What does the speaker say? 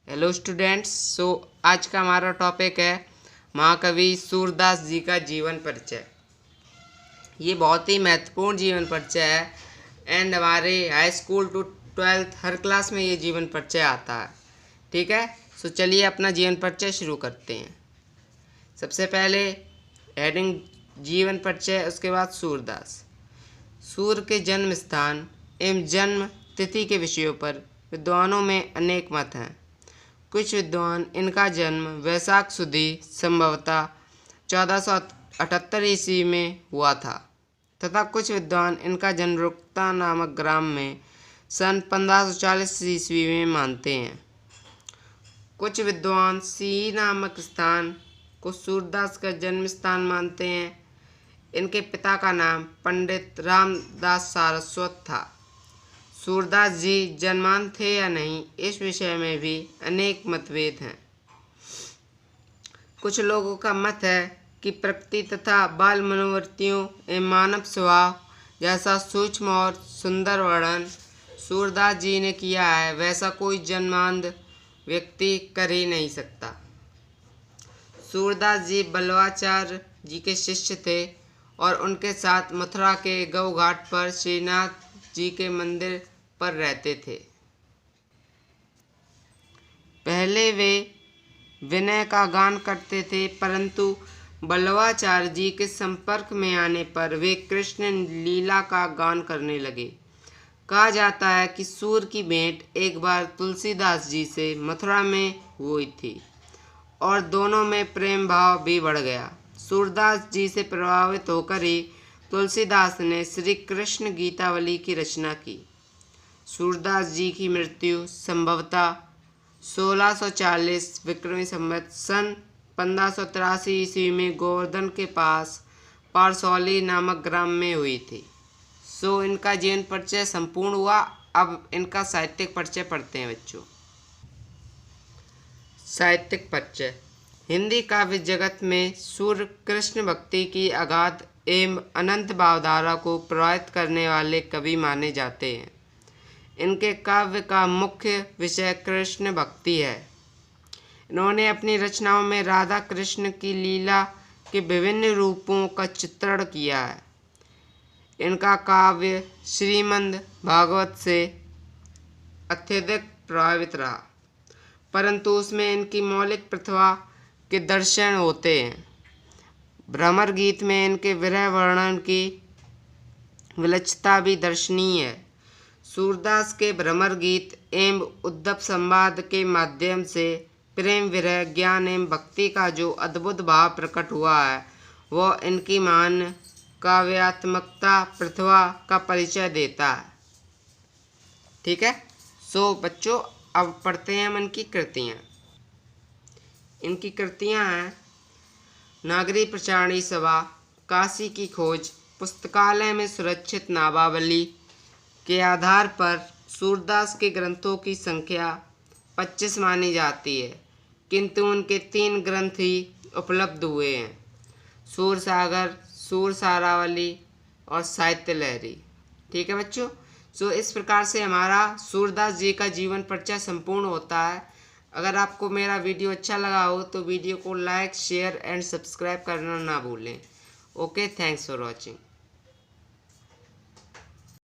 Hello students. आज का हमारा टॉपिक है महाकवि सूरदास जी का जीवन परिचय। ये बहुत ही महत्वपूर्ण जीवन परिचय है एंड हमारे हाई स्कूल टू 12th हर क्लास में ये जीवन परिचय आता है। ठीक है, चलिए अपना जीवन परिचय शुरू करते हैं। सबसे पहले हेडिंग जीवन परिचय, उसके बाद सूरदास। सूर के जन्म स्थान एवं जन्म तिथि के विषयों पर विद्वानों में अनेक मत हैं। कुछ विद्वान इनका जन्म वैशाख सुदी संभवतः 1478 ईस्वी में हुआ था तथा कुछ विद्वान इनका जन्म रुकता नामक ग्राम में सन 1540 ईस्वी में मानते हैं। कुछ विद्वान सी नामक स्थान को सूरदास का जन्म स्थान मानते हैं। इनके पिता का नाम पंडित रामदास सारस्वत था। सूरदास जी जन्मान थे या नहीं, इस विषय में भी अनेक मतभेद हैं। कुछ लोगों का मत है कि प्रकृति तथा बाल मनोवृत्तियों एवं मानव स्वभाव जैसा सूक्ष्म और सुंदर वर्णन सूरदास जी ने किया है, वैसा कोई जन्मांध व्यक्ति कर ही नहीं सकता। सूरदास जी बल्लवाचार्य जी के शिष्य थे और उनके साथ मथुरा के गौ घाट पर श्रीनाथ जी के मंदिर पर रहते थे। पहले वे विनय का गान करते थे, परंतु बल्लवाचार्य जी के संपर्क में आने पर वे कृष्ण लीला का गान करने लगे। कहा जाता है कि सूर की भेंट एक बार तुलसीदास जी से मथुरा में हुई थी और दोनों में प्रेम भाव भी बढ़ गया। सूरदास जी से प्रभावित होकर ही तुलसीदास ने श्री कृष्ण गीतावली की रचना की। सूरदास जी की मृत्यु संभवतः 1640 विक्रमी संवत सन 1583 ईस्वी में गोवर्धन के पास पारसौली नामक ग्राम में हुई थी। इनका जीवन परिचय संपूर्ण हुआ। अब इनका साहित्यिक परिचय पढ़ते हैं बच्चों। साहित्यिक परिचय। हिंदी काव्य जगत में सूर्य कृष्ण भक्ति की अगाध एवं अनंत भावधारा को प्रभावित करने वाले कवि माने जाते हैं। इनके काव्य का मुख्य विषय कृष्ण भक्ति है। इन्होंने अपनी रचनाओं में राधा कृष्ण की लीला के विभिन्न रूपों का चित्रण किया है। इनका काव्य श्रीमद् भागवत से अत्यधिक प्रभावित रहा, परंतु उसमें इनकी मौलिक प्रतिभा के दर्शन होते हैं। भ्रमर गीत में इनके विरह वर्णन की विलक्षणता भी दर्शनीय है। सूरदास के भ्रमर गीत एवं उद्धव संवाद के माध्यम से प्रेम, विरह, ज्ञान एवं भक्ति का जो अद्भुत भाव प्रकट हुआ है, वह इनकी महान काव्यात्मकता प्रतिभा का परिचय देता है। ठीक है, बच्चों अब पढ़ते हैं हम इनकी कृतियाँ। इनकी कृतियाँ हैं नागरी प्रचारणी सभा, काशी की खोज, पुस्तकालय में सुरक्षित नामावली। के आधार पर सूरदास के ग्रंथों की संख्या 25 मानी जाती है, किंतु उनके 3 ग्रंथ ही उपलब्ध हुए हैं, सूर सागर, सूर सारावली और साहित्य लहरी। ठीक है बच्चों, इस प्रकार से हमारा सूरदास जी का जीवन परिचय संपूर्ण होता है। अगर आपको मेरा वीडियो अच्छा लगा हो तो वीडियो को लाइक, शेयर एंड सब्सक्राइब करना ना भूलें। Okay, thanks for watching.